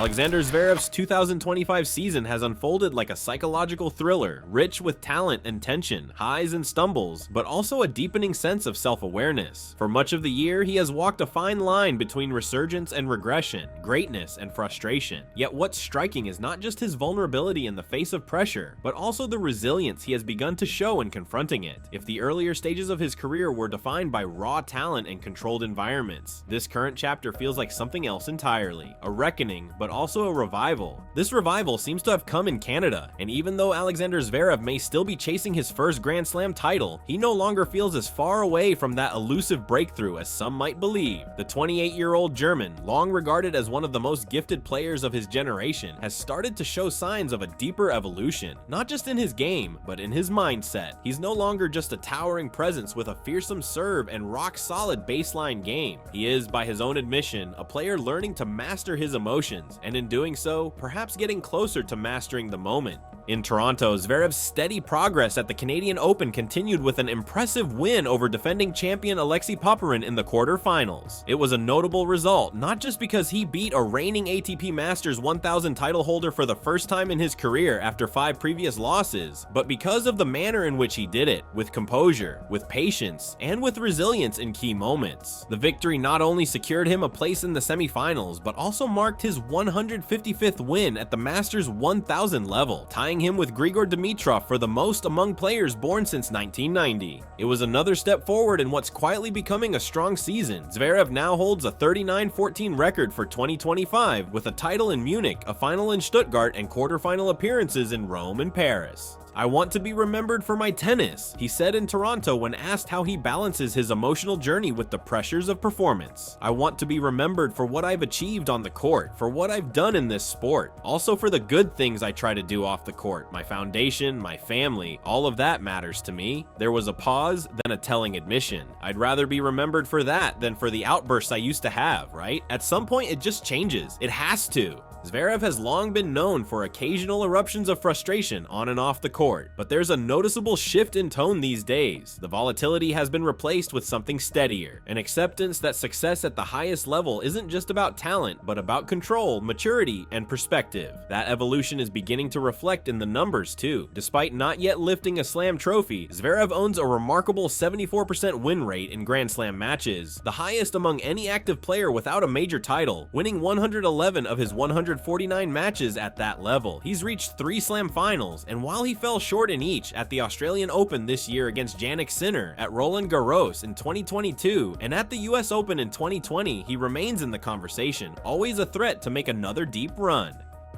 Alexander Zverev's 2025 season has unfolded like a psychological thriller, rich with talent and tension, highs and stumbles, but also a deepening sense of self-awareness. For much of the year, he has walked a fine line between resurgence and regression, greatness and frustration. Yet what's striking is not just his vulnerability in the face of pressure, but also the resilience he has begun to show in confronting it. If the earlier stages of his career were defined by raw talent and controlled environments, this current chapter feels like something else entirely, a reckoning, but also a revival. This revival seems to have come in Canada, and even though Alexander Zverev may still be chasing his first Grand Slam title, he no longer feels as far away from that elusive breakthrough as some might believe. The 28-year-old German, long regarded as one of the most gifted players of his generation, has started to show signs of a deeper evolution, not just in his game, but in his mindset. He's no longer just a towering presence with a fearsome serve and rock-solid baseline game. He is, by his own admission, a player learning to master his emotions, and in doing so, perhaps getting closer to mastering the moment. In Toronto, Zverev's steady progress at the Canadian Open continued with an impressive win over defending champion Alexei Popyrin in the quarterfinals. It was a notable result, not just because he beat a reigning ATP Masters 1000 title holder for the first time in his career after 5 previous losses, but because of the manner in which he did it, with composure, with patience, and with resilience in key moments. The victory not only secured him a place in the semifinals, but also marked his 155th win at the Masters 1000 level, tying him with Grigor Dimitrov for the most among players born since 1990. It was another step forward in what's quietly becoming a strong season. Zverev now holds a 39-14 record for 2025, with a title in Munich, a final in Stuttgart, and quarterfinal appearances in Rome and Paris. "I want to be remembered for my tennis," he said in Toronto when asked how he balances his emotional journey with the pressures of performance. "I want to be remembered for what I've achieved on the court, for what I've done in this sport. Also for the good things I try to do off the court, my foundation, my family, all of that matters to me." There was a pause, then a telling admission. "I'd rather be remembered for that than for the outbursts I used to have, right? At some point it just changes. It has to." Zverev has long been known for occasional eruptions of frustration on and off the court, but there's a noticeable shift in tone these days. The volatility has been replaced with something steadier, an acceptance that success at the highest level isn't just about talent, but about control, maturity, and perspective. That evolution is beginning to reflect in the numbers too. Despite not yet lifting a Slam trophy, Zverev owns a remarkable 74% win rate in Grand Slam matches, the highest among any active player without a major title, winning 111 of his 149 matches at that level. He's reached 3 Slam finals, and while he fell short in each at the Australian Open this year against Jannik Sinner, at Roland Garros in 2022, and at the US Open in 2020, he remains in the conversation, always a threat to make another deep run.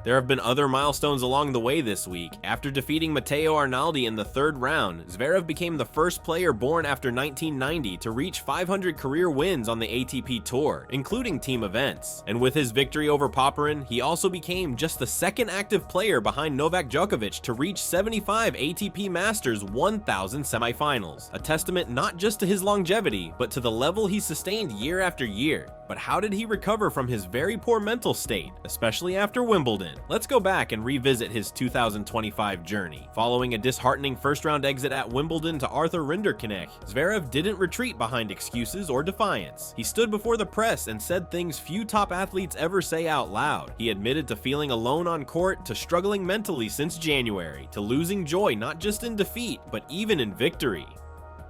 There have been other milestones along the way this week. After defeating Matteo Arnaldi in the 3rd round, Zverev became the first player born after 1990 to reach 500 career wins on the ATP Tour, including team events. And with his victory over Popyrin, he also became just the 2nd active player behind Novak Djokovic to reach 75 ATP Masters 1000 semifinals, a testament not just to his longevity, but to the level he sustained year after year. But how did he recover from his very poor mental state, especially after Wimbledon? Let's go back and revisit his 2025 journey. Following a disheartening first-round exit at Wimbledon to Arthur Rinderknecht, Zverev didn't retreat behind excuses or defiance. He stood before the press and said things few top athletes ever say out loud. He admitted to feeling alone on court, to struggling mentally since January, to losing joy not just in defeat, but even in victory.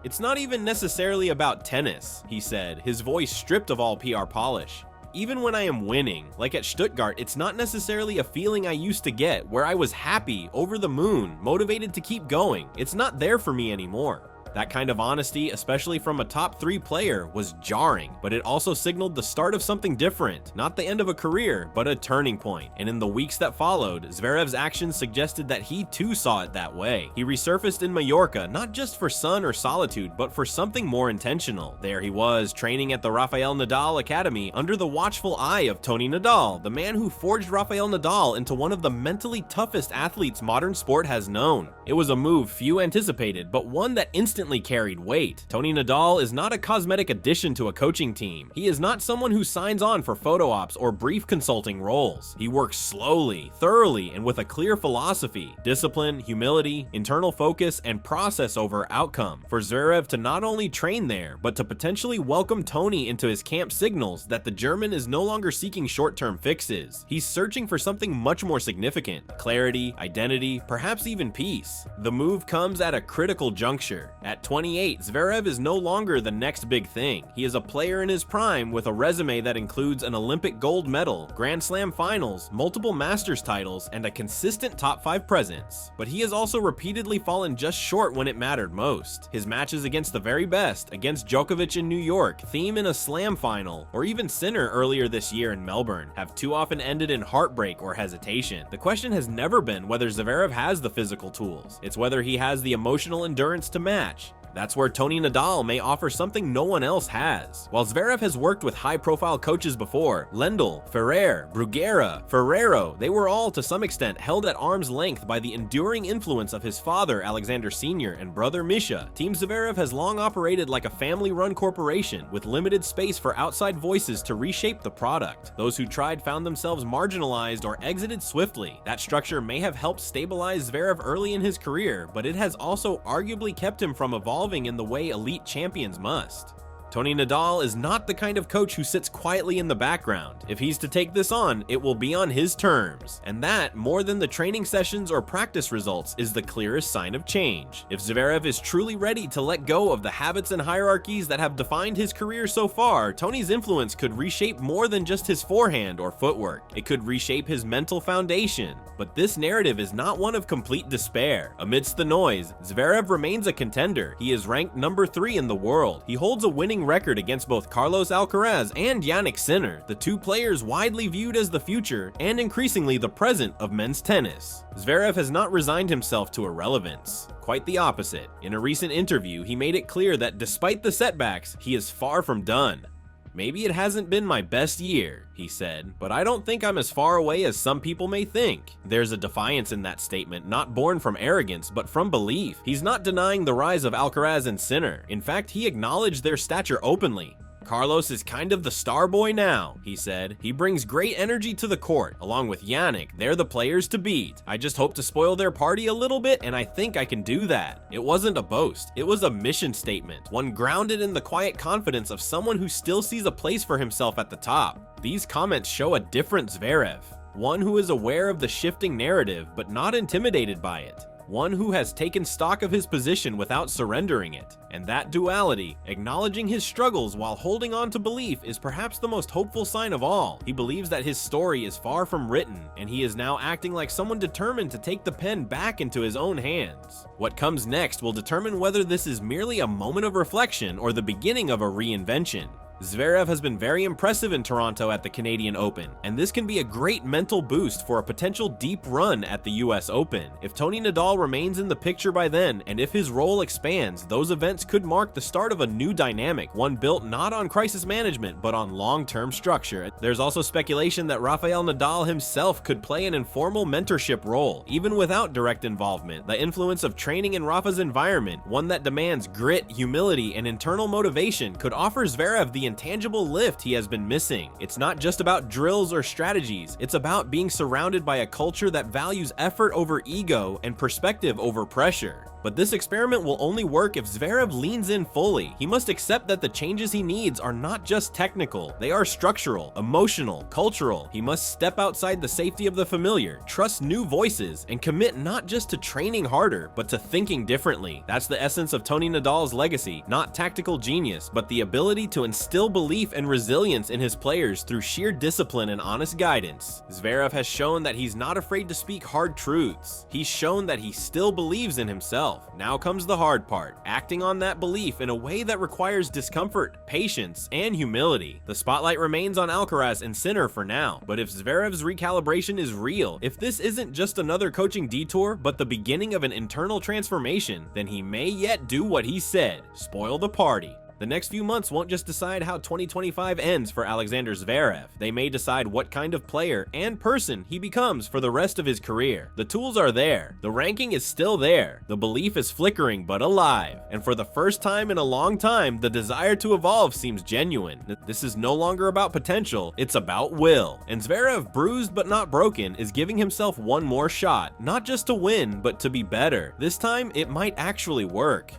"It's not even necessarily about tennis," he said, his voice stripped of all PR polish. "Even when I am winning, like at Stuttgart, it's not necessarily a feeling I used to get, where I was happy, over the moon, motivated to keep going. It's not there for me anymore." That kind of honesty, especially from a top 3 player, was jarring, but it also signaled the start of something different, not the end of a career, but a turning point. And in the weeks that followed, Zverev's actions suggested that he too saw it that way. He resurfaced in Mallorca, not just for sun or solitude, but for something more intentional. There he was, training at the Rafael Nadal Academy under the watchful eye of Tony Nadal, the man who forged Rafael Nadal into one of the mentally toughest athletes modern sport has known. It was a move few anticipated, but one that instantly consistently carried weight. Tony Nadal is not a cosmetic addition to a coaching team. He is not someone who signs on for photo ops or brief consulting roles. He works slowly, thoroughly, and with a clear philosophy: discipline, humility, internal focus, and process over outcome. For Zverev to not only train there, but to potentially welcome Tony into his camp signals that the German is no longer seeking short-term fixes. He's searching for something much more significant: clarity, identity, perhaps even peace. The move comes at a critical juncture. At 28, Zverev is no longer the next big thing. He is a player in his prime with a resume that includes an Olympic gold medal, Grand Slam finals, multiple Masters titles, and a consistent top 5 presence. But he has also repeatedly fallen just short when it mattered most. His matches against the very best, against Djokovic in New York, Thiem in a Slam final, or even Sinner earlier this year in Melbourne, have too often ended in heartbreak or hesitation. The question has never been whether Zverev has the physical tools. It's whether he has the emotional endurance to match. That's where Tony Nadal may offer something no one else has. While Zverev has worked with high-profile coaches before, Lendl, Ferrer, Bruguera, Ferrero, they were all to some extent held at arm's length by the enduring influence of his father Alexander Sr. and brother Misha. Team Zverev has long operated like a family-run corporation with limited space for outside voices to reshape the product. Those who tried found themselves marginalized or exited swiftly. That structure may have helped stabilize Zverev early in his career, but it has also arguably kept him from evolving in the way elite champions must. Tony Nadal is not the kind of coach who sits quietly in the background. If he's to take this on, it will be on his terms. And that, more than the training sessions or practice results, is the clearest sign of change. If Zverev is truly ready to let go of the habits and hierarchies that have defined his career so far, Tony's influence could reshape more than just his forehand or footwork. It could reshape his mental foundation. But this narrative is not one of complete despair. Amidst the noise, Zverev remains a contender. He is ranked number 3 in the world. He holds a winning record against both Carlos Alcaraz and Jannik Sinner, the two players widely viewed as the future and increasingly the present of men's tennis. Zverev has not resigned himself to irrelevance. Quite the opposite. In a recent interview, he made it clear that despite the setbacks, he is far from done. "Maybe it hasn't been my best year," he said, "but I don't think I'm as far away as some people may think." There's a defiance in that statement, not born from arrogance, but from belief. He's not denying the rise of Alcaraz and Sinner. In fact, he acknowledged their stature openly. "Carlos is kind of the star boy now," he said. "He brings great energy to the court. Along with Jannik, they're the players to beat. I just hope to spoil their party a little bit, and I think I can do that." It wasn't a boast. It was a mission statement, one grounded in the quiet confidence of someone who still sees a place for himself at the top. These comments show a different Zverev, one who is aware of the shifting narrative but not intimidated by it. One who has taken stock of his position without surrendering it. And that duality, acknowledging his struggles while holding on to belief, is perhaps the most hopeful sign of all. He believes that his story is far from written, and he is now acting like someone determined to take the pen back into his own hands. What comes next will determine whether this is merely a moment of reflection or the beginning of a reinvention. Zverev has been very impressive in Toronto at the Canadian Open, and this can be a great mental boost for a potential deep run at the US Open. If Tony Nadal remains in the picture by then, and if his role expands, those events could mark the start of a new dynamic, one built not on crisis management, but on long-term structure. There's also speculation that Rafael Nadal himself could play an informal mentorship role, even without direct involvement. The influence of training in Rafa's environment, one that demands grit, humility, and internal motivation, could offer Zverev the intangible lift he has been missing. It's not just about drills or strategies, it's about being surrounded by a culture that values effort over ego and perspective over pressure. But this experiment will only work if Zverev leans in fully. He must accept that the changes he needs are not just technical, they are structural, emotional, cultural. He must step outside the safety of the familiar, trust new voices, and commit not just to training harder, but to thinking differently. That's the essence of Tony Nadal's legacy, not tactical genius, but the ability to instill belief and resilience in his players through sheer discipline and honest guidance. Zverev has shown that he's not afraid to speak hard truths. He's shown that he still believes in himself. Now comes the hard part, acting on that belief in a way that requires discomfort, patience, and humility. The spotlight remains on Alcaraz and Sinner for now, but if Zverev's recalibration is real, if this isn't just another coaching detour, but the beginning of an internal transformation, then he may yet do what he said, spoil the party. The next few months won't just decide how 2025 ends for Alexander Zverev. They may decide what kind of player and person he becomes for the rest of his career. The tools are there. The ranking is still there. The belief is flickering but alive. And for the first time in a long time, the desire to evolve seems genuine. This is no longer about potential, it's about will. And Zverev, bruised but not broken, is giving himself one more shot, not just to win, but to be better. This time, it might actually work.